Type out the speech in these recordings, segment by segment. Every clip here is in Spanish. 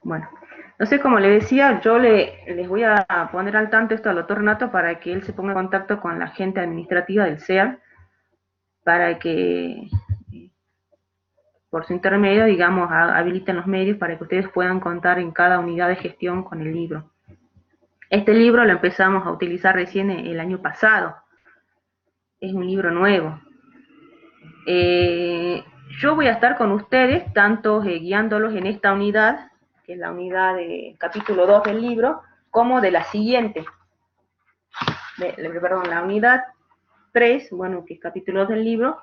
Bueno, entonces como le decía, yo les voy a poner al tanto esto al doctor Renato para que él se ponga en contacto con la gente administrativa del CEA, para que por su intermedio, digamos, habiliten los medios para que ustedes puedan contar en cada unidad de gestión con el libro. Este libro lo empezamos a utilizar recién el año pasado, es un libro nuevo. Eh, yo voy a estar con ustedes, tanto guiándolos en esta unidad, que es la unidad de capítulo 2 del libro, como de la siguiente, perdón, la unidad 3, bueno, que es capítulo 2 del libro,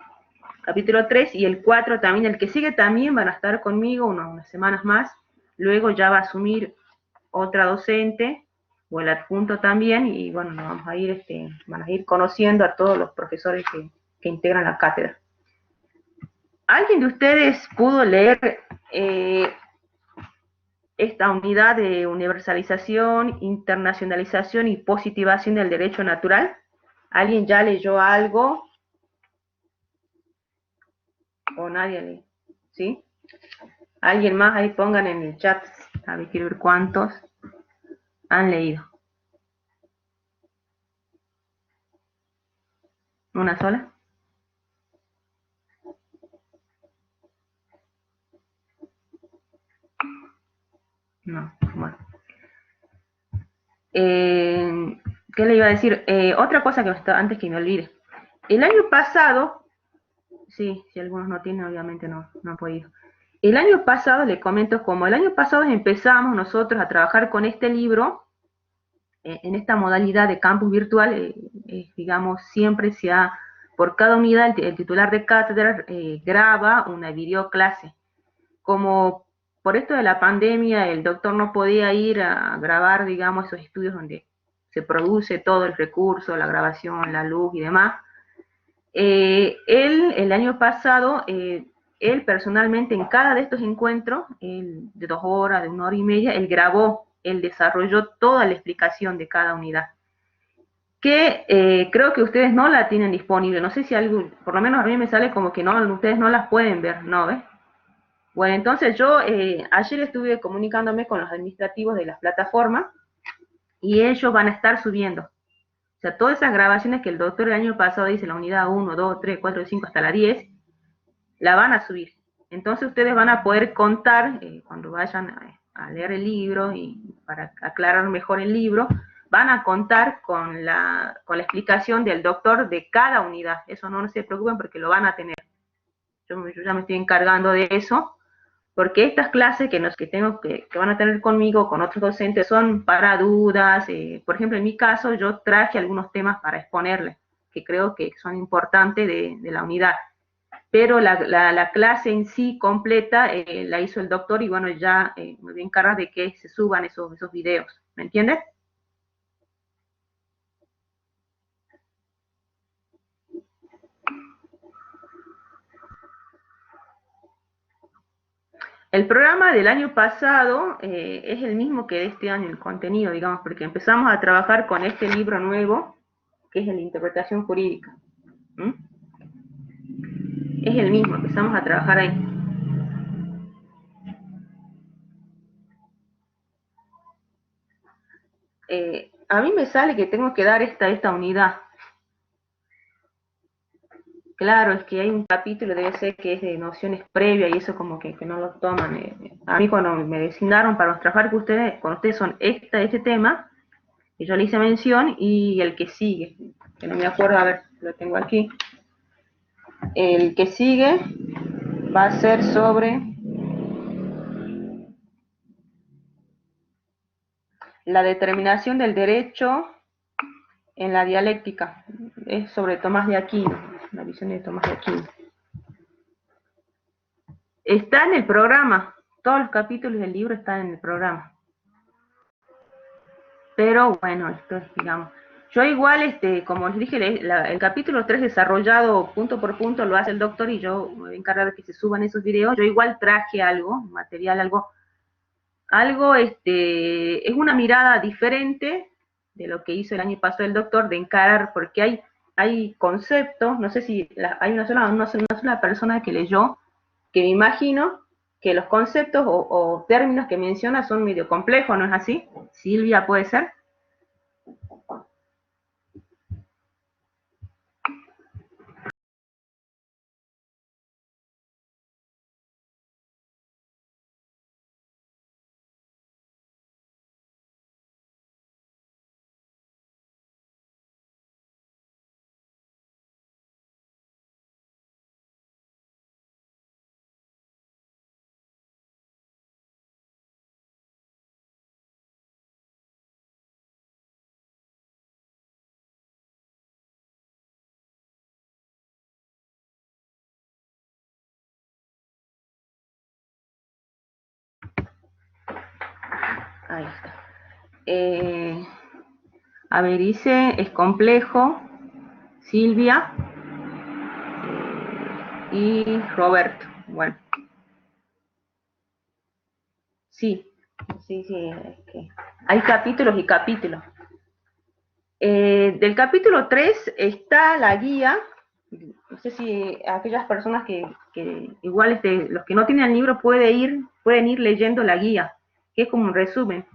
capítulo 3 y el 4 también, el que sigue también van a estar conmigo unas semanas más, luego ya va a asumir otra docente, o el adjunto también, y bueno, nos vamos a ir, van a ir conociendo a todos los profesores que integran la cátedra. ¿Alguien de ustedes pudo leer esta unidad de universalización, internacionalización y positivación del derecho natural? ¿Alguien ya leyó algo? ¿O nadie lee? ¿Sí? ¿Alguien más? Ahí pongan en el chat, a ver, quiero ver cuántos han leído. ¿Una sola? No, bueno. ¿Qué le iba a decir? Otra cosa que antes que me olvide. El año pasado, sí, si algunos no tienen, obviamente no han podido. El año pasado, le comento, como el año pasado empezamos nosotros a trabajar con este libro, en esta modalidad de campus virtual, digamos, siempre por cada unidad, el titular de cátedra graba una videoclase. Como por esto de la pandemia, el doctor no podía ir a grabar, digamos, esos estudios donde se produce todo el recurso, la grabación, la luz y demás. Él, el año pasado, él personalmente en cada de estos encuentros, de 2 horas, de 1 hora y media, él grabó, él desarrolló toda la explicación de cada unidad, que creo que ustedes no la tienen disponible. No sé si algo, por lo menos a mí me sale como que no, ustedes no las pueden ver, ¿no? ¿Ves? Bueno, entonces yo ayer estuve comunicándome con los administrativos de las plataformas y ellos van a estar subiendo. O sea, todas esas grabaciones que el doctor el año pasado dice, la unidad 1, 2, 3, 4, 5 hasta la 10, la van a subir. Entonces ustedes van a poder contar, cuando vayan a leer el libro y para aclarar mejor el libro, van a contar con la explicación del doctor de cada unidad. Eso no se preocupen porque lo van a tener. Yo ya me estoy encargando de eso, porque estas clases que van a tener conmigo, con otros docentes, son para dudas. Por ejemplo, en mi caso, yo traje algunos temas para exponerles, que creo que son importantes de la unidad. Pero la clase en sí completa la hizo el doctor y bueno, ya me voy a encargar de que se suban esos videos. ¿Me entiendes? El programa del año pasado es el mismo que de este año, el contenido, digamos, porque empezamos a trabajar con este libro nuevo, que es el de interpretación jurídica. ¿Mm? Es el mismo, empezamos a trabajar ahí. A mí me sale que tengo que dar esta unidad. Claro, es que hay un capítulo, debe ser que es de nociones previas y eso como que no lo toman. A mí cuando me designaron para trabajar con ustedes son este tema, y yo le hice mención, y el que sigue, que no me acuerdo, a ver, lo tengo aquí. El que sigue va a ser sobre la determinación del derecho en la dialéctica. Es sobre Tomás de Aquino, la visión de Tomás de Aquino. Está en el programa, todos los capítulos del libro están en el programa. Pero bueno, esto es, digamos, yo igual, como les dije, el capítulo 3 desarrollado punto por punto lo hace el doctor y yo me voy a encargar de que se suban esos videos. Yo igual traje algo, material, es una mirada diferente de lo que hizo el año pasado el doctor, de encarar, porque hay conceptos, no sé si hay una sola persona que leyó, que me imagino que los conceptos o términos que menciona son medio complejos, ¿no es así? Silvia, ¿puede ser? Ahí está. A ver, dice, es complejo, Silvia y Roberto. Bueno, sí, sí, es que hay capítulos y capítulos. Del capítulo 3 está la guía. No sé si aquellas personas que igual los que no tienen el libro pueden ir leyendo la guía, que es como un resumen,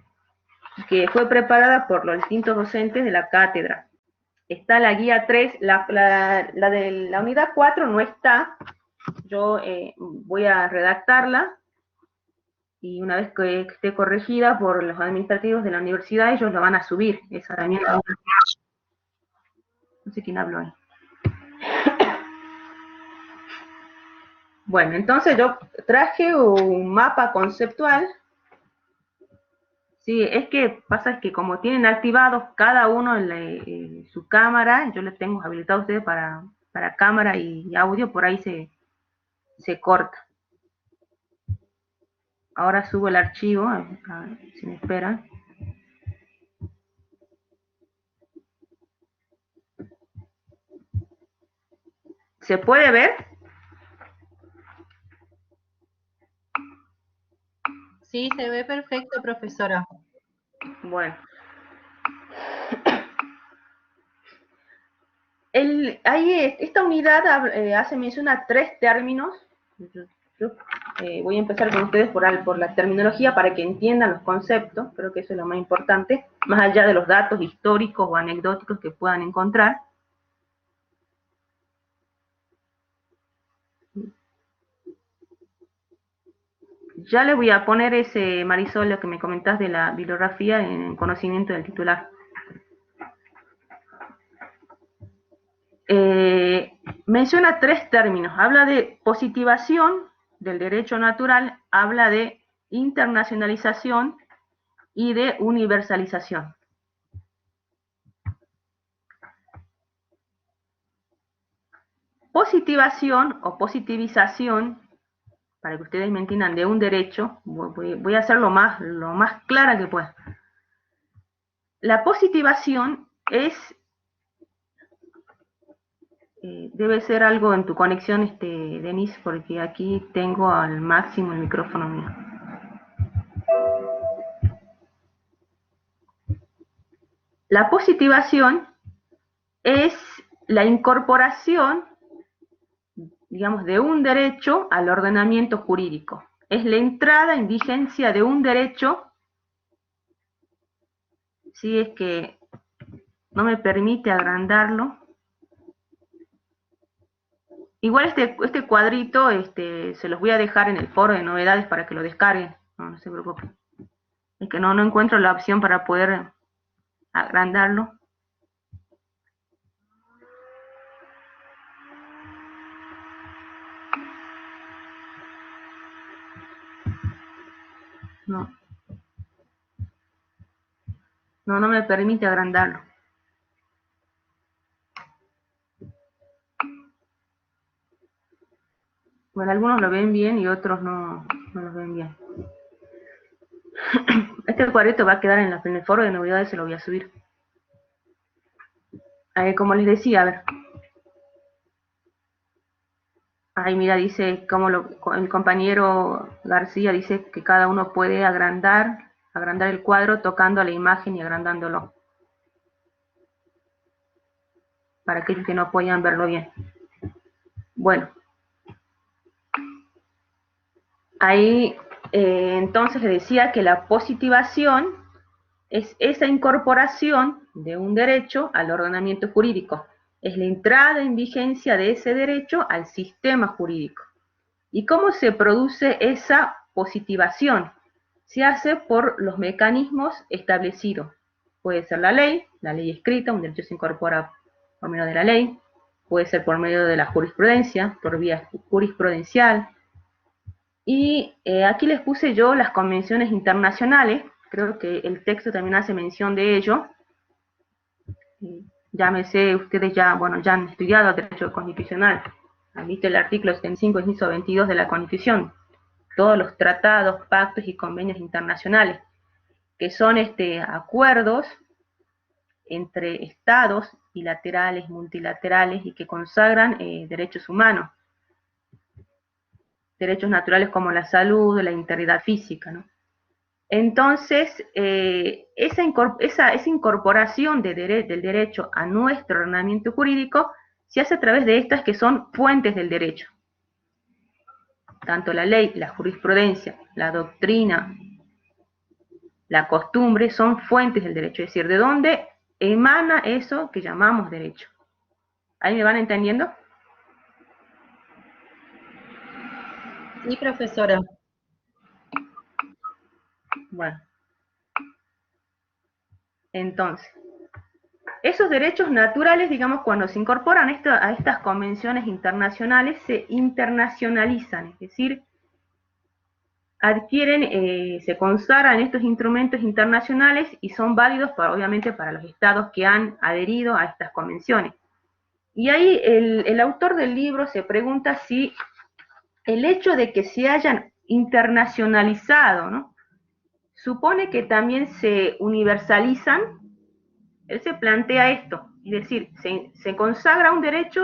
que fue preparada por los distintos docentes de la cátedra. Está la guía 3, la de la unidad 4 no está. Yo voy a redactarla y una vez que esté corregida por los administrativos de la universidad, ellos la van a subir. Esa también. No sé quién habló ahí. Bueno, entonces yo traje un mapa conceptual. Sí, es que pasa es que como tienen activados cada uno en su cámara, yo les tengo habilitado a ustedes para cámara y audio, por ahí se corta. Ahora subo el archivo, a ver si me esperan. ¿Se puede ver? Sí, se ve perfecto, profesora. Bueno. Esta unidad hace mención a 3 términos. Yo voy a empezar con ustedes por la terminología para que entiendan los conceptos. Creo que eso es lo más importante, más allá de los datos históricos o anecdóticos que puedan encontrar. Ya le voy a poner ese, Marisol, lo que me comentás de la bibliografía en conocimiento del titular. Menciona 3 términos. Habla de positivación del derecho natural, habla de internacionalización y de universalización. Positivación o positivización, para que ustedes me entiendan, de un derecho, voy a hacer lo más clara que pueda. La positivación es, debe ser algo en tu conexión, Denise, porque aquí tengo al máximo el micrófono mío. La positivación es la incorporación, digamos, de un derecho al ordenamiento jurídico. Es la entrada en vigencia de un derecho, si es que no me permite agrandarlo. Igual este cuadrito se los voy a dejar en el foro de novedades para que lo descarguen, no se preocupen. Es que no encuentro la opción para poder agrandarlo. No me permite agrandarlo. Bueno, algunos lo ven bien y otros no lo ven bien. Este cuadrito va a quedar en el foro de novedades, se lo voy a subir. Como les decía, a ver. Ahí mira, dice, el compañero García dice que cada uno puede agrandar el cuadro tocando a la imagen y agrandándolo. Para aquellos que no puedan verlo bien. Bueno. Ahí entonces le decía que la positivación es esa incorporación de un derecho al ordenamiento jurídico. Es la entrada en vigencia de ese derecho al sistema jurídico. ¿Y cómo se produce esa positivación? Se hace por los mecanismos establecidos. Puede ser la ley escrita, un derecho se incorpora por medio de la ley, puede ser por medio de la jurisprudencia, por vía jurisprudencial. Y aquí les puse yo las convenciones internacionales, creo que el texto también hace mención de ello. Llámese, ustedes ya, bueno, ya han estudiado derecho constitucional, han visto el artículo 75, inciso 22 de la Constitución, todos los tratados, pactos y convenios internacionales, que son acuerdos entre estados bilaterales, multilaterales y que consagran derechos humanos, derechos naturales como la salud, la integridad física, ¿no? Entonces, esa incorporación del derecho a nuestro ordenamiento jurídico se hace a través de estas que son fuentes del derecho. Tanto la ley, la jurisprudencia, la doctrina, la costumbre son fuentes del derecho, es decir, de dónde emana eso que llamamos derecho. ¿Ahí me van entendiendo? Sí, profesora. Bueno. Entonces, esos derechos naturales, digamos, cuando se incorporan a estas convenciones internacionales, se internacionalizan, es decir, adquieren, se consagran estos instrumentos internacionales y son válidos, obviamente, para los estados que han adherido a estas convenciones. Y ahí el autor del libro se pregunta si el hecho de que se hayan internacionalizado, ¿no?, supone que también se universalizan. Él se plantea esto, es decir, se consagra un derecho,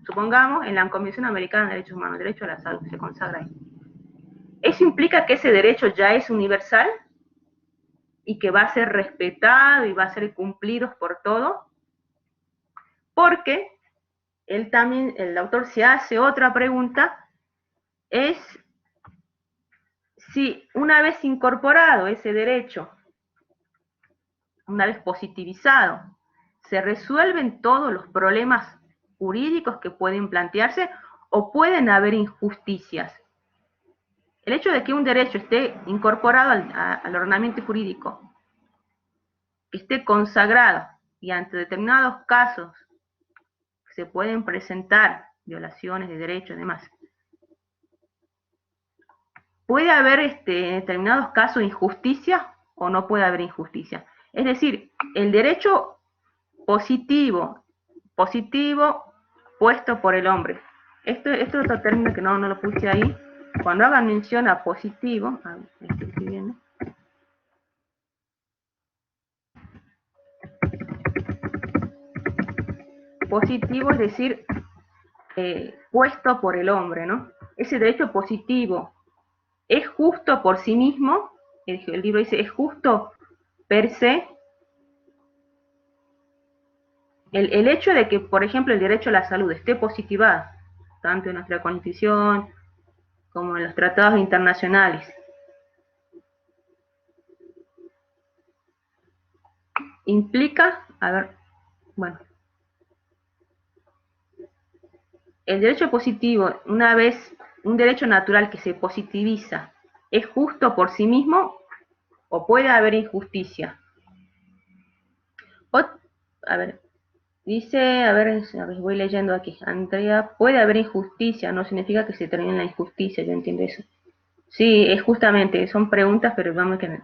supongamos, en la Convención Americana de Derechos Humanos, derecho a la salud, se consagra ahí. ¿Eso implica que ese derecho ya es universal y que va a ser respetado y va a ser cumplido por todos? Porque él también, el autor se hace otra pregunta, es si una vez incorporado ese derecho, una vez positivizado, se resuelven todos los problemas jurídicos que pueden plantearse o pueden haber injusticias. El hecho de que un derecho esté incorporado al ordenamiento jurídico, que esté consagrado y ante determinados casos se pueden presentar violaciones de derechos y demás, ¿puede haber en determinados casos injusticia o no puede haber injusticia? Es decir, el derecho positivo puesto por el hombre. Esto es otro término que no lo puse ahí. Cuando hagan mención a positivo, estoy escribiendo. Positivo es decir, puesto por el hombre, ¿no? Ese derecho positivo es justo por sí mismo, el libro dice, es justo per se. El hecho de que, por ejemplo, el derecho a la salud esté positivado, tanto en nuestra Constitución como en los tratados internacionales, implica, bueno, el derecho positivo, una vez un derecho natural que se positiviza, ¿es justo por sí mismo o puede haber injusticia? Dice, a ver, voy leyendo aquí. Andrea, puede haber injusticia, no significa que se termine la injusticia, yo entiendo eso. Sí, es justamente, son preguntas, pero vamos que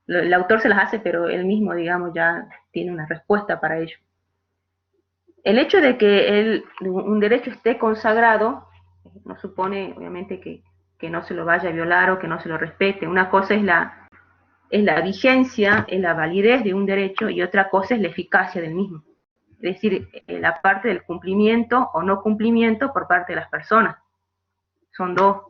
el autor se las hace, pero él mismo, digamos, ya tiene una respuesta para ello. El hecho de que un derecho esté consagrado no supone, obviamente, que no se lo vaya a violar o que no se lo respete. Una cosa es la vigencia, es la validez de un derecho y otra cosa es la eficacia del mismo. Es decir, la parte del cumplimiento o no cumplimiento por parte de las personas. Son dos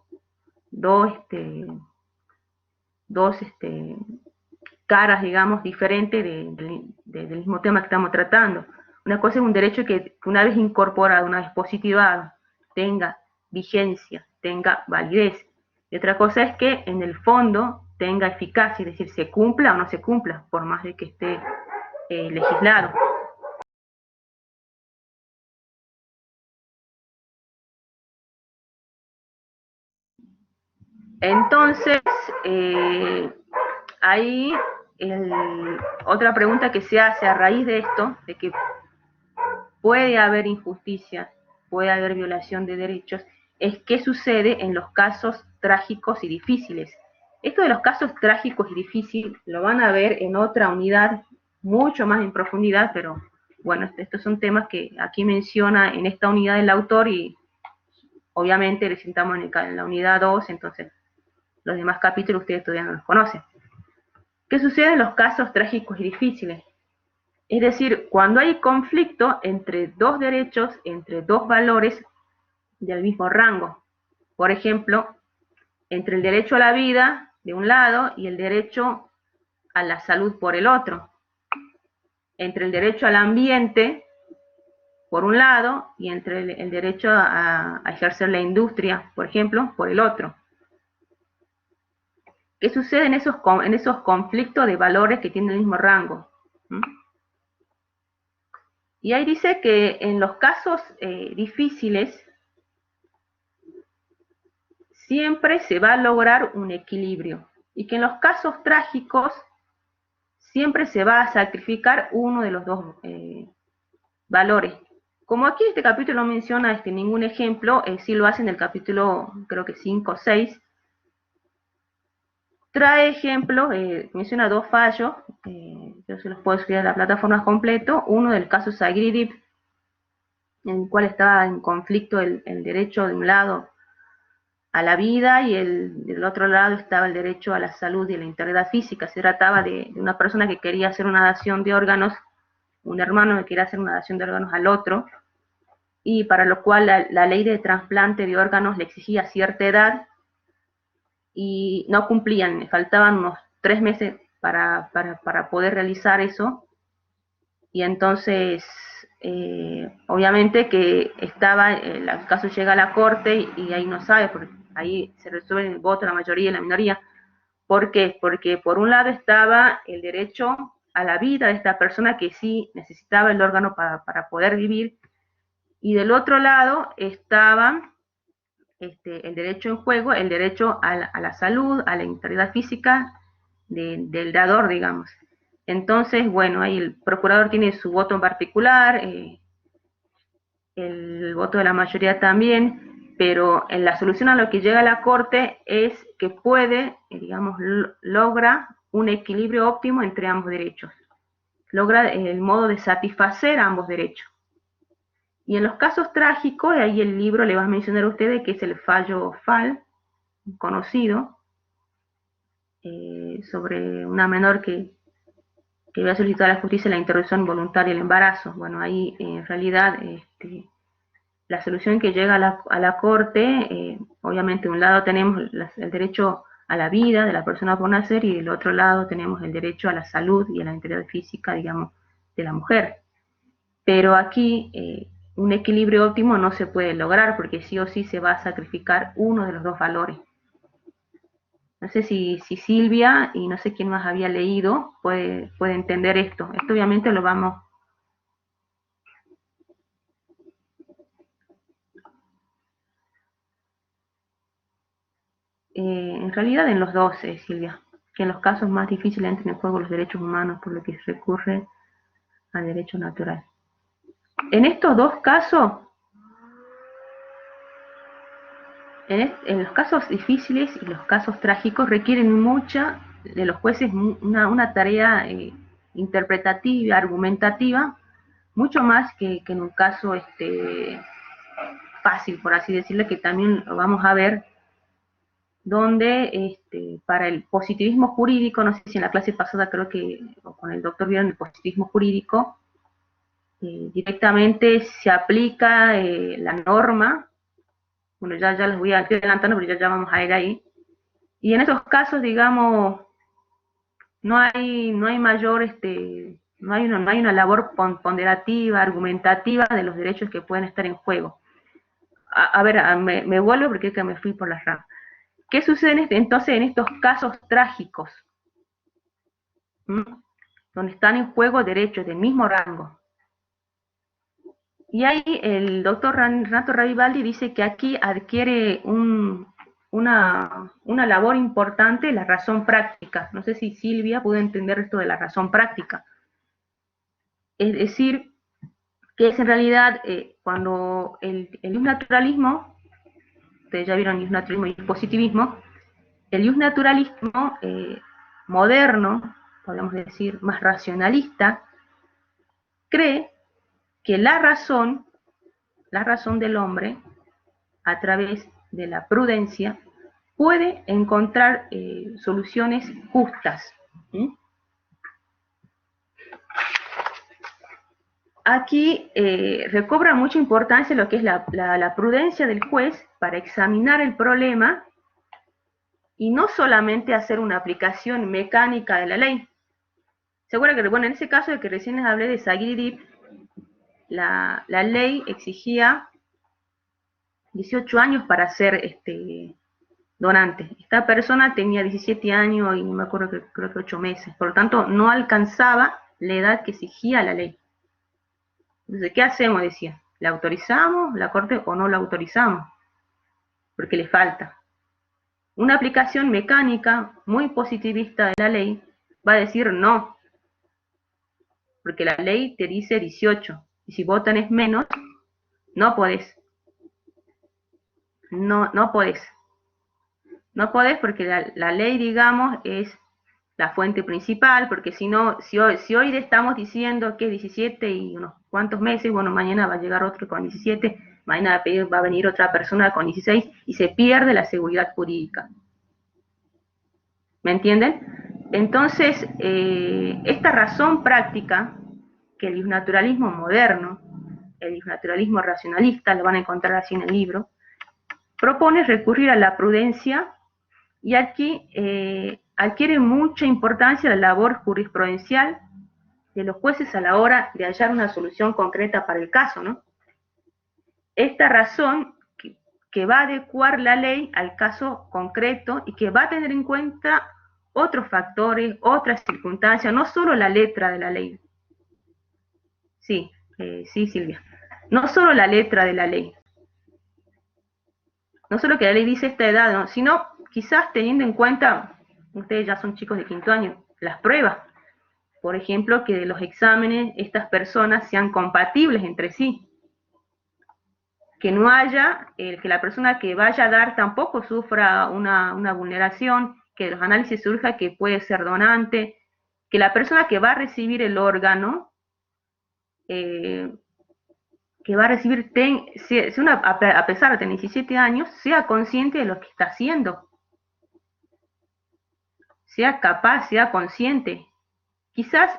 caras, digamos, diferentes del mismo tema que estamos tratando. Una cosa es un derecho que una vez incorporado, una vez positivado, tenga vigencia, tenga validez. Y otra cosa es que en el fondo tenga eficacia, es decir, se cumpla o no se cumpla, por más de que esté legislado. Entonces, ahí otra pregunta que se hace a raíz de esto, de que puede haber injusticia, puede haber violación de derechos, es qué sucede en los casos trágicos y difíciles. Esto de los casos trágicos y difíciles lo van a ver en otra unidad mucho más en profundidad, pero bueno, estos son temas que aquí menciona en esta unidad el autor y obviamente le sentamos en la unidad 2, entonces los demás capítulos ustedes todavía no los conocen. ¿Qué sucede en los casos trágicos y difíciles? Es decir, cuando hay conflicto entre dos derechos, entre dos valores del mismo rango. Por ejemplo, entre el derecho a la vida de un lado y el derecho a la salud por el otro. Entre el derecho al ambiente por un lado y entre el derecho a ejercer la industria, por ejemplo, por el otro. ¿Qué sucede en esos conflictos de valores que tienen el mismo rango? Y ahí dice que en los casos difíciles siempre se va a lograr un equilibrio y que en los casos trágicos siempre se va a sacrificar uno de los dos valores. Como aquí este capítulo no menciona ningún ejemplo, sí lo hace en el capítulo creo que 5 o 6, trae ejemplos, menciona dos fallos, yo se los puedo escribir a la plataforma completo, uno del caso Sagridip, en el cual estaba en conflicto el derecho de un lado a la vida y del otro lado estaba el derecho a la salud y a la integridad física. Se trataba de una persona que quería hacer una donación de órganos, un hermano que quería hacer una donación de órganos al otro, y para lo cual la ley de trasplante de órganos le exigía cierta edad y no cumplían, faltaban unos 3 meses para poder realizar eso, y entonces obviamente que estaba, el caso llega a la corte y ahí no sabe, porque ahí se resuelve el voto, la mayoría y la minoría. ¿Por qué? Porque por un lado estaba el derecho a la vida de esta persona que sí necesitaba el órgano para poder vivir, y del otro lado estaba el derecho en juego, el derecho a la salud, a la integridad física del dador, digamos. Entonces, bueno, ahí el procurador tiene su voto en particular, el voto de la mayoría también, pero en la solución a lo que llega a la Corte es que puede, digamos, logra un equilibrio óptimo entre ambos derechos, logra el modo de satisfacer ambos derechos. Y en los casos trágicos, ahí el libro le va a mencionar a ustedes que es el fallo Fall, conocido, sobre una menor que había solicitado a la justicia la interrupción voluntaria del embarazo. Bueno, ahí en realidad la solución que llega a la Corte, obviamente de un lado tenemos el derecho a la vida de la persona por nacer y del otro lado tenemos el derecho a la salud y a la integridad física, digamos, de la mujer. Pero aquí un equilibrio óptimo no se puede lograr porque sí o sí se va a sacrificar uno de los dos valores. No sé si Silvia y no sé quién más había leído puede entender esto. Esto obviamente lo vamos... en realidad en los dos, Silvia, que en los casos más difíciles entran en juego los derechos humanos, por lo que se recurre al derecho natural. En estos dos casos, en los casos difíciles y los casos trágicos requieren mucha de los jueces una tarea interpretativa, argumentativa, mucho más que en un caso fácil, por así decirlo, que también lo vamos a ver, donde para el positivismo jurídico, no sé si en la clase pasada creo que con el doctor vieron el positivismo jurídico, directamente se aplica la norma, bueno, ya les voy a ir adelantando, pero ya vamos a ir ahí, y en esos casos, digamos, no hay mayor, no hay una labor ponderativa, argumentativa de los derechos que pueden estar en juego. A ver, me vuelvo porque es que me fui por las ramas. ¿Qué sucede entonces en estos casos trágicos? ¿Mm? Donde están en juego derechos del mismo rango. Y ahí el doctor Renato Ravivaldi dice que aquí adquiere una labor importante la razón práctica. No sé si Silvia pudo entender esto de la razón práctica. Es decir, que es en realidad cuando el naturalismo, ustedes ya vieron el naturalismo y el positivismo, el naturalismo moderno, podemos decir más racionalista, cree que la razón del hombre, a través de la prudencia, puede encontrar soluciones justas. ¿Mm? Aquí recobra mucha importancia lo que es la prudencia del juez para examinar el problema y no solamente hacer una aplicación mecánica de la ley. ¿Se acuerdan que, bueno, en ese caso de que recién les hablé de Zaguirre, la ley exigía 18 años para ser donante? Esta persona tenía 17 años y no me acuerdo, creo que 8 meses. Por lo tanto, no alcanzaba la edad que exigía la ley. Entonces, ¿qué hacemos? Decía, ¿la autorizamos, la corte, o no la autorizamos? Porque le falta. Una aplicación mecánica muy positivista de la ley va a decir no, porque la ley te dice 18, y si vos tenés menos, no podés. No podés. No podés porque la ley, digamos, es la fuente principal, porque si no, si hoy estamos diciendo que es 17 y unos cuantos meses, bueno, mañana va a llegar otro con 17, mañana va a venir otra persona con 16 y se pierde la seguridad jurídica. ¿Me entienden? Entonces, esta razón práctica, que el naturalismo moderno, el naturalismo racionalista, lo van a encontrar así en el libro, propone recurrir a la prudencia, y aquí adquiere mucha importancia la labor jurisprudencial de los jueces a la hora de hallar una solución concreta para el caso, ¿no? Esta razón que va a adecuar la ley al caso concreto y que va a tener en cuenta otros factores, otras circunstancias, no solo la letra de la ley. Sí, sí, Silvia. No solo la letra de la ley. No solo que la ley dice esta edad, ¿no? Sino quizás teniendo en cuenta, ustedes ya son chicos de 5º año, las pruebas. Por ejemplo, que de los exámenes estas personas sean compatibles entre sí. Que no haya, que la persona que vaya a dar tampoco sufra una vulneración, que de los análisis surja que puede ser donante, que la persona que va a recibir el órgano, que va a recibir, a pesar de tener 17 años, sea consciente de lo que está haciendo. Sea capaz, sea consciente. Quizás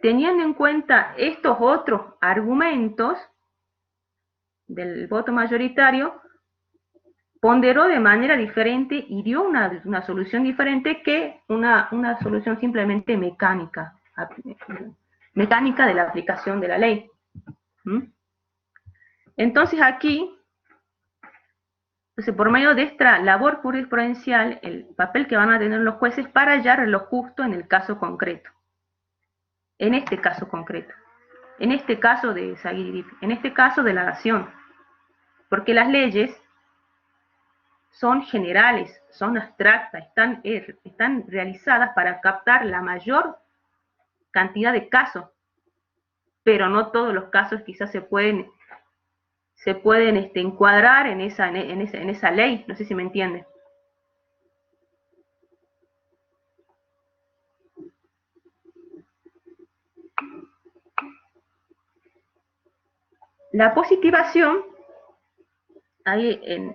teniendo en cuenta estos otros argumentos del voto mayoritario, ponderó de manera diferente y dio una solución diferente que una solución simplemente mecánica de la aplicación de la ley. Entonces aquí, por medio de esta labor jurisprudencial, el papel que van a tener los jueces para hallar lo justo en el caso concreto. En este caso concreto. En este caso de Zaguirre, en este caso de la dación. Porque las leyes son generales, son abstractas, están realizadas para captar la mayor cantidad de casos, pero no todos los casos quizás se pueden encuadrar en esa ley, no sé si me entiende. La positivación, ahí en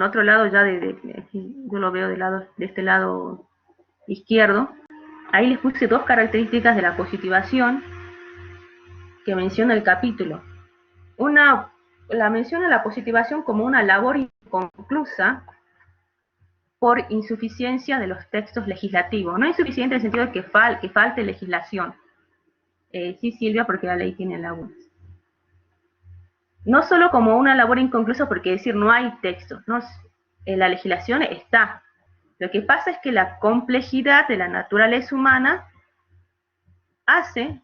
otro lado ya yo lo veo de este lado izquierdo, ahí les puse 2 características de la positivación que menciona el capítulo. La menciona la positivación como una labor inconclusa por insuficiencia de los textos legislativos. No insuficiente en el sentido de que falte legislación. Sí, Silvia, porque la ley tiene lagunas. No solo como una labor inconclusa porque decir no hay texto, no, la legislación está, Lo que pasa es que la complejidad de la naturaleza humana hace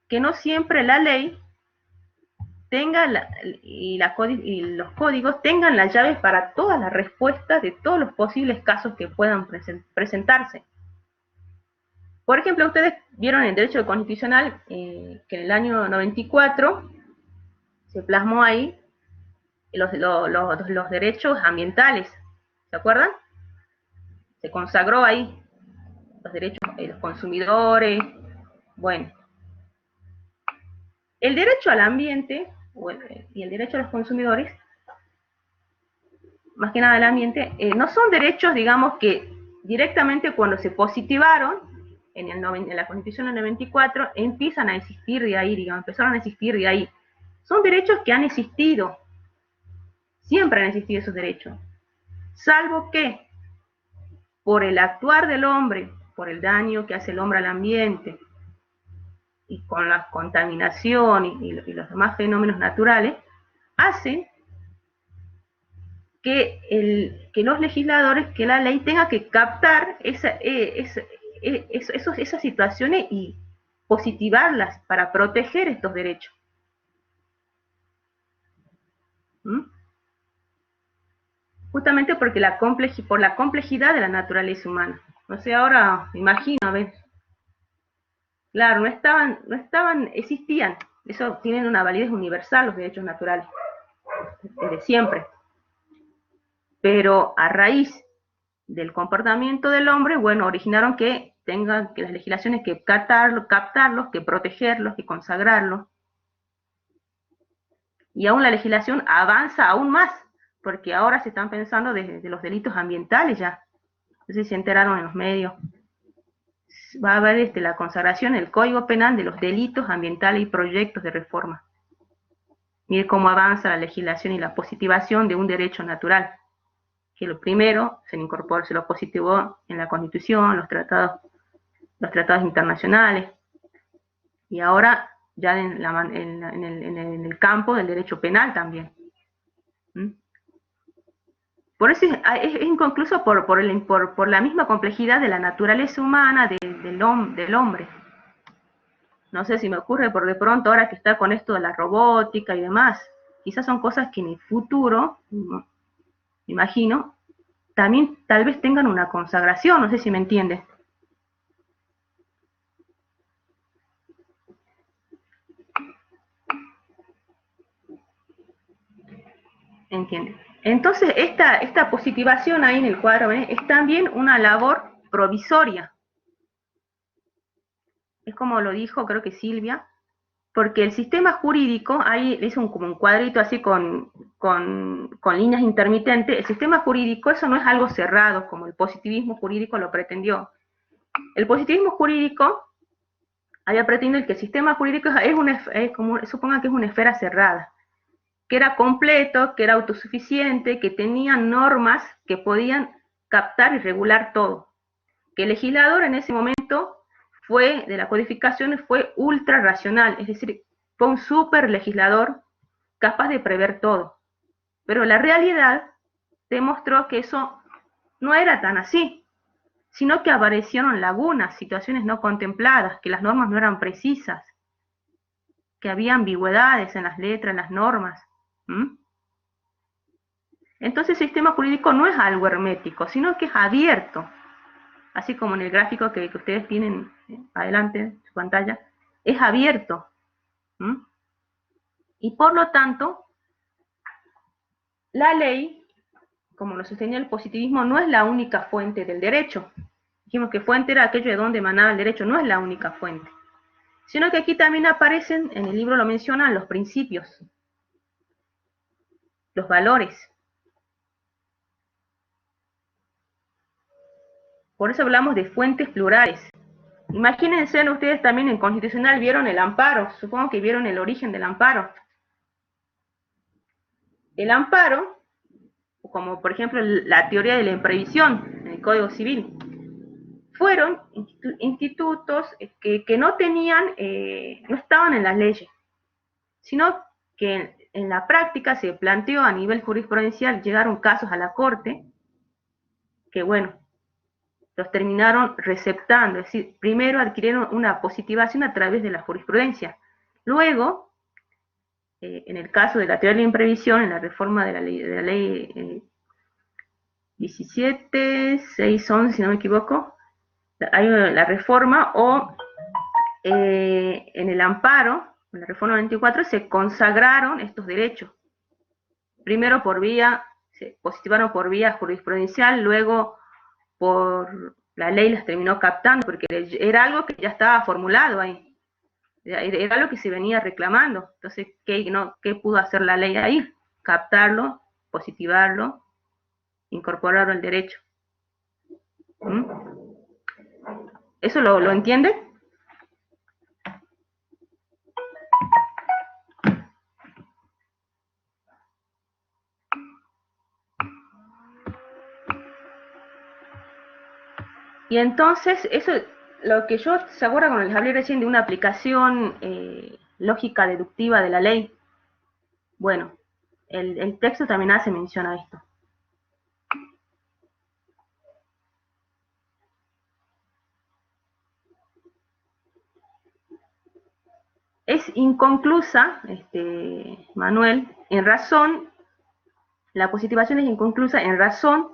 que no siempre la ley tenga y los códigos tengan las llaves para todas las respuestas de todos los posibles casos que puedan presentarse. Por ejemplo, ustedes vieron en el derecho constitucional que en el año 94 se plasmó ahí los derechos ambientales, ¿se acuerdan? Se consagró ahí los derechos de los consumidores. Bueno, el derecho al ambiente y el derecho a los consumidores, más que nada al ambiente, no son derechos, digamos, que directamente cuando se positivaron en la Constitución del 94 empiezan a existir de ahí, digamos, empezaron a existir de ahí. Son derechos que han existido, siempre han existido esos derechos, salvo que por el actuar del hombre, por el daño que hace el hombre al ambiente, y con la contaminación y los demás fenómenos naturales, hacen que los legisladores, que la ley tenga que captar esas situaciones y positivarlas para proteger estos derechos. ¿Mm? Justamente porque por la complejidad de la naturaleza humana. No sé, ahora me imagino, a ver, claro, no estaban, existían. Eso tienen una validez universal los derechos naturales, desde siempre. Pero a raíz del comportamiento del hombre, bueno, originaron que tengan que las legislaciones que captarlos, que protegerlos, que consagrarlos. Y aún la legislación avanza aún más, porque ahora se están pensando de los delitos ambientales ya. No sé si se enteraron en los medios. Va a haber la consagración, el Código Penal de los delitos ambientales y proyectos de reforma. Mire cómo avanza la legislación y la positivación de un derecho natural, que lo primero se lo positivó en la Constitución, los tratados internacionales, y ahora ya en el campo del derecho penal también. ¿Mm? Por eso es incluso por la misma complejidad de la naturaleza humana del hombre. No sé si me ocurre por de pronto ahora que está con esto de la robótica y demás, quizás son cosas que en el futuro, me imagino, también tal vez tengan una consagración, no sé si me entiende. Entiende. Entonces, esta positivación ahí en el cuadro es también una labor provisoria. Es como lo dijo, creo que Silvia, porque el sistema jurídico, ahí es como un cuadrito así con líneas intermitentes, el sistema jurídico, eso no es algo cerrado, como el positivismo jurídico lo pretendió. El positivismo jurídico había pretendido que el sistema jurídico supongan que es una esfera cerrada, que era completo, que era autosuficiente, que tenía normas que podían captar y regular todo. Que el legislador en ese momento de la codificación fue ultra racional, es decir, fue un super legislador capaz de prever todo. Pero la realidad demostró que eso no era tan así, sino que aparecieron lagunas, situaciones no contempladas, que las normas no eran precisas, que había ambigüedades en las letras, en las normas. Entonces el sistema jurídico no es algo hermético, sino que es abierto. Así como en el gráfico que ustedes tienen adelante en su pantalla, es abierto. Y por lo tanto, la ley, como lo sostenía el positivismo, no es la única fuente del derecho. Dijimos que fuente era aquello de donde emanaba el derecho, no es la única fuente. Sino que aquí también aparecen, en el libro lo mencionan, los principios, los valores. Por eso hablamos de fuentes plurales. Imagínense ustedes también en Constitucional vieron el amparo, supongo que vieron el origen del amparo. El amparo, como por ejemplo la teoría de la imprevisión en el Código Civil, fueron institutos que no tenían, no estaban en las leyes, sino que en la práctica se planteó a nivel jurisprudencial, llegaron casos a la Corte, que bueno, los terminaron receptando, es decir, primero adquirieron una positivación a través de la jurisprudencia. Luego, en el caso de la teoría de la imprevisión, en la reforma de la ley 17.611, si no me equivoco, hay la reforma, o en el amparo, en la reforma 24, se consagraron estos derechos. Primero se positivaron por vía jurisprudencial, luego por la ley las terminó captando, porque era algo que ya estaba formulado ahí, era algo que se venía reclamando. Entonces, ¿qué pudo hacer la ley ahí? Captarlo, positivarlo, incorporarlo al derecho. ¿Mm? ¿Eso lo entiende? Y entonces, eso, lo que yo, ¿se acuerdan cuando les hablé recién de una aplicación lógica deductiva de la ley? Bueno, el texto también hace mención a esto. Es inconclusa, Manuel, la positivación es inconclusa en razón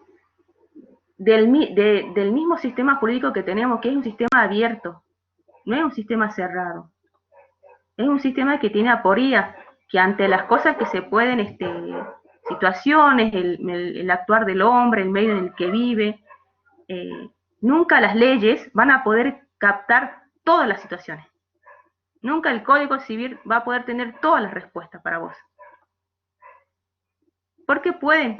del mismo sistema jurídico que tenemos, que es un sistema abierto, no es un sistema cerrado. Es un sistema que tiene aporía, que ante las cosas que se pueden, situaciones, el actuar del hombre, el medio en el que vive, nunca las leyes van a poder captar todas las situaciones. Nunca el Código Civil va a poder tener todas las respuestas para vos. Porque pueden.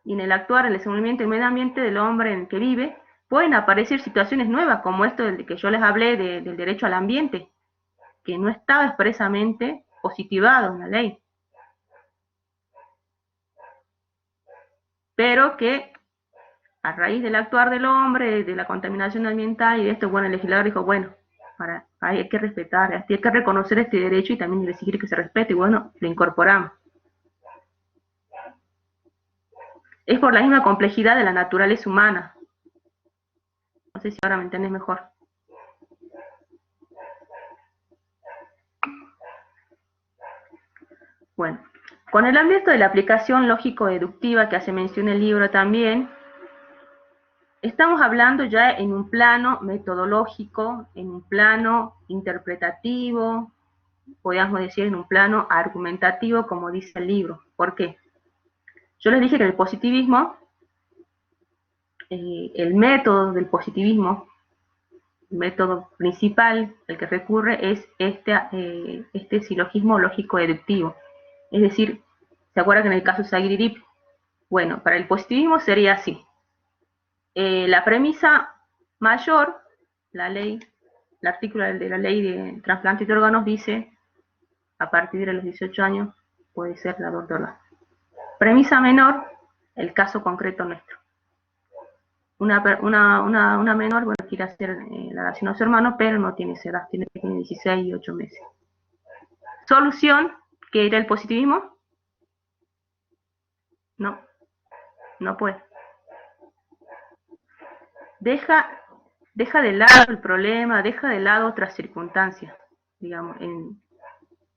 Y en el actuar, el desenvolvimiento del medio ambiente del hombre en el que vive, pueden aparecer situaciones nuevas, como esto del que yo les hablé del derecho al ambiente, que no estaba expresamente positivado en la ley. Pero que a raíz del actuar del hombre, de la contaminación ambiental y de esto, bueno, el legislador dijo, bueno, hay que respetar, hay que reconocer este derecho y también exigir que se respete, y bueno, lo incorporamos. Es por la misma complejidad de la naturaleza humana. No sé si ahora me entendés mejor. Bueno, con el ámbito de la aplicación lógico-deductiva que hace mención el libro también, estamos hablando ya en un plano metodológico, en un plano interpretativo, podríamos decir en un plano argumentativo, como dice el libro. ¿Por qué? Yo les dije que el positivismo, el método del positivismo, el método principal, el que recurre, es este silogismo lógico-deductivo. Es decir, ¿se acuerdan que en el caso de Saguirip? Bueno, para el positivismo sería así. La premisa mayor, la ley, el artículo de la ley de trasplante de órganos dice, a partir de los 18 años puede ser dador de órganos. Premisa menor, el caso concreto nuestro. Una menor, bueno, quiere hacer la dación a su hermano, pero no tiene esa edad, tiene 16 y 8 meses. Solución, ¿qué era el positivismo? No, no puede. Deja de lado el problema, deja de lado otras circunstancias, digamos,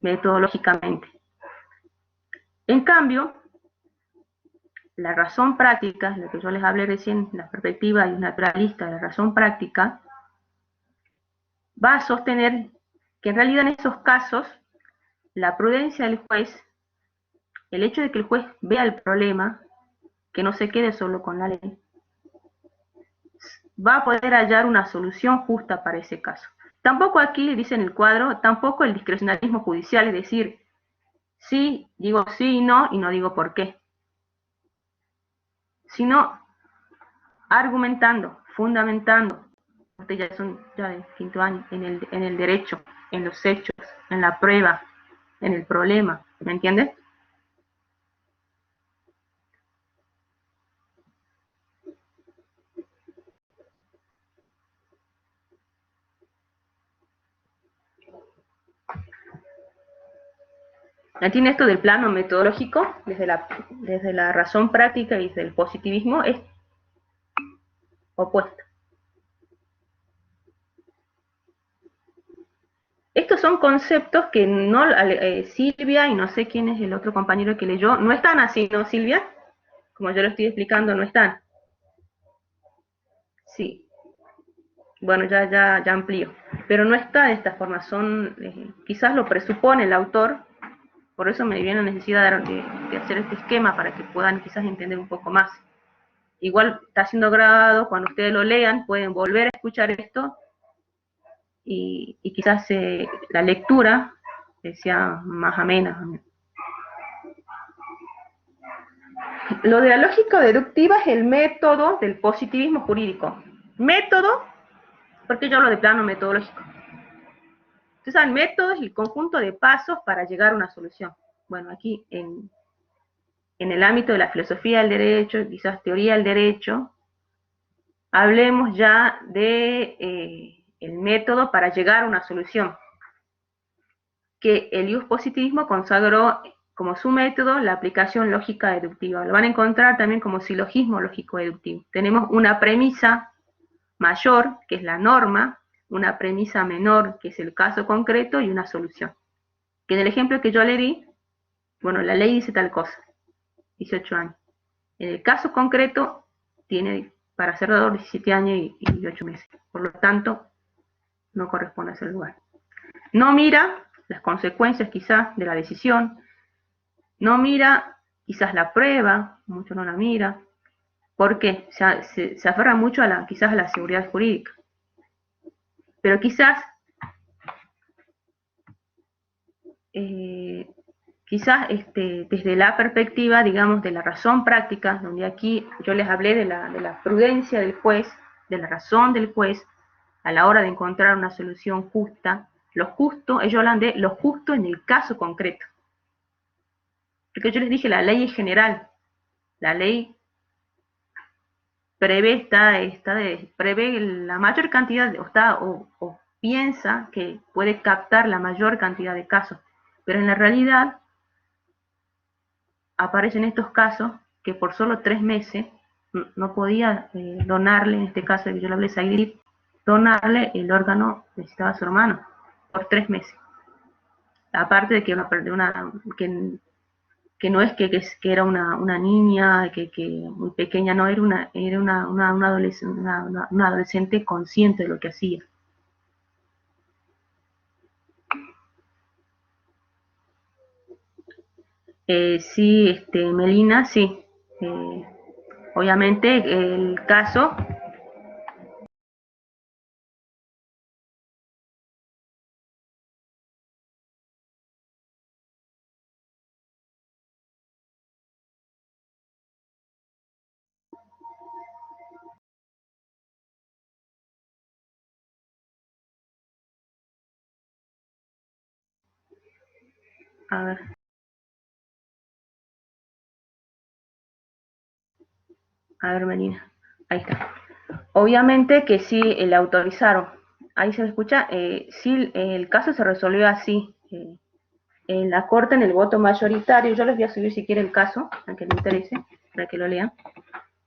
metodológicamente. En cambio, la razón práctica, lo que yo les hablé recién, la perspectiva de un naturalista de la razón práctica, va a sostener que en realidad en esos casos, la prudencia del juez, el hecho de que el juez vea el problema, que no se quede solo con la ley, va a poder hallar una solución justa para ese caso. Tampoco aquí, dice en el cuadro, tampoco el discrecionalismo judicial, es decir, sí, digo sí y no digo por qué. Sino argumentando, fundamentando, ustedes ya son ya de quinto año, en el derecho, en los hechos, en la prueba, en el problema, ¿me entiendes? ¿Entiendes esto del plano metodológico? Desde la razón práctica y desde el positivismo, opuesta. Estos son conceptos que no, Silvia y no sé quién es el otro compañero que leyó, no están así, ¿no, Silvia? Como yo lo estoy explicando, no están. Sí, bueno, ya amplío. Pero no está de esta forma, son, quizás lo presupone el autor, por eso me viene la necesidad de hacer este esquema para que puedan quizás entender un poco más. Igual está siendo grabado, cuando ustedes lo lean pueden volver a escuchar esto y quizás la lectura sea más amena. Lo de la lógica deductiva es el método del positivismo jurídico. Método, porque yo hablo de plano metodológico. Entonces, el método es el conjunto de pasos para llegar a una solución. Bueno, aquí en el ámbito de la filosofía del derecho, quizás teoría del derecho, hablemos ya de el método para llegar a una solución, que el ius positivismo consagró como su método la aplicación lógica deductiva. Lo van a encontrar también como silogismo lógico-deductivo. Tenemos una premisa mayor, que es la norma, una premisa menor, que es el caso concreto, y una solución. Que en el ejemplo que yo le di, bueno, la ley dice tal cosa, 18 años. En el caso concreto, tiene para ser dador 17 años y 8 meses. Por lo tanto, no corresponde a ese lugar. No mira las consecuencias quizás de la decisión, no mira quizás la prueba, mucho no la mira. ¿Por qué? Se aferra mucho quizás a la seguridad jurídica. Pero quizás desde la perspectiva, digamos, de la razón práctica, donde aquí yo les hablé de la prudencia del juez, de la razón del juez, a la hora de encontrar una solución justa, lo justo, ellos hablan de lo justo en el caso concreto. Porque yo les dije, la ley es general, la ley prevé, prevé la mayor cantidad, o piensa que puede captar la mayor cantidad de casos, pero en la realidad aparecen estos casos que por solo 3 meses no podía donarle, en este caso que yo le hablé a Saidip, donarle el órgano que necesitaba a su hermano por 3 meses. Aparte de que que no es que era una niña que muy pequeña, no, era una adolescente consciente de lo que hacía. Sí, Melina, sí. Obviamente el caso a ver, Melina, ahí está. Obviamente que sí le autorizaron. Ahí se me escucha. Sí, el caso se resolvió así. En la corte, en el voto mayoritario, yo les voy a subir si quiere el caso, aunque le interese, para que lo lean.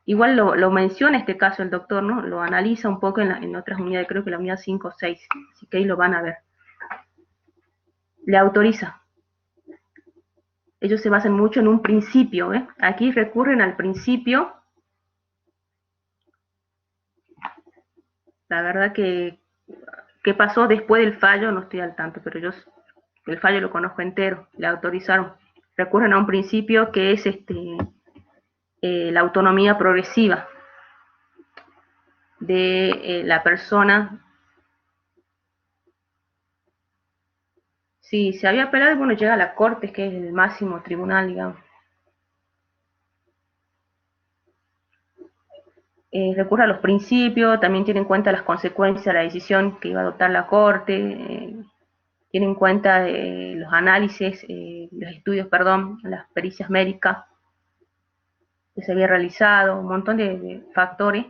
Igual lo menciona este caso el doctor, ¿no? Lo analiza un poco en otras unidades, creo que la unidad 5 o 6, así que ahí lo van a ver. Le autoriza. Ellos se basan mucho en un principio, ¿eh? Aquí recurren al principio. La verdad que qué pasó después del fallo no estoy al tanto, pero yo el fallo lo conozco entero, le autorizaron. Recurren a un principio que es la autonomía progresiva de la persona. Si se había apelado, bueno, llega a la corte, que es el máximo tribunal, digamos. Recurre a los principios, también tiene en cuenta las consecuencias de la decisión que iba a adoptar la corte, tiene en cuenta los análisis, los estudios, perdón, las pericias médicas que se había realizado, un montón de factores,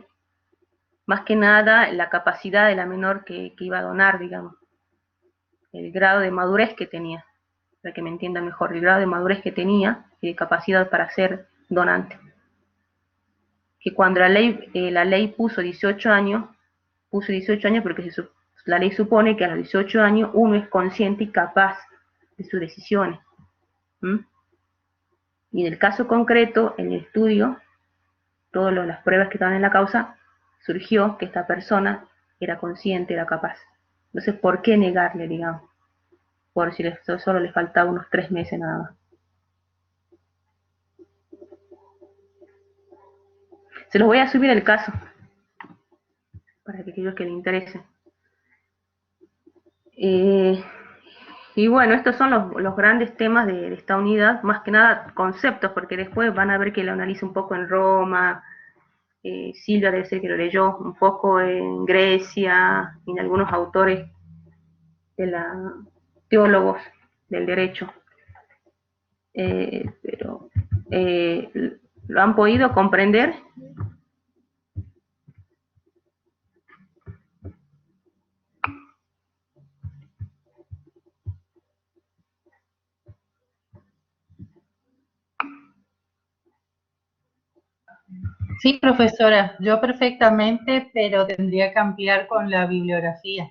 más que nada la capacidad de la menor que iba a donar, digamos, el grado de madurez que tenía, para que me entiendan mejor, el grado de madurez que tenía y de capacidad para ser donante. que cuando la ley puso 18 años porque la ley supone que a los 18 años uno es consciente y capaz de sus decisiones. ¿Mm? Y en el caso concreto, en el estudio, todas las pruebas que estaban en la causa, surgió que esta persona era consciente, era capaz. Entonces, ¿por qué negarle, digamos? Por si solo le faltaba unos 3 meses nada más. Se los voy a subir el caso, para que aquellos que les interese. Y bueno, estos son los grandes temas de esta unidad, más que nada conceptos, porque después van a ver que lo analiza un poco en Roma, Silvia debe ser que lo leyó un poco en Grecia, y en algunos autores de la teólogos del derecho. Pero lo han podido comprender. Sí, profesora, yo perfectamente, pero tendría que ampliar con la bibliografía.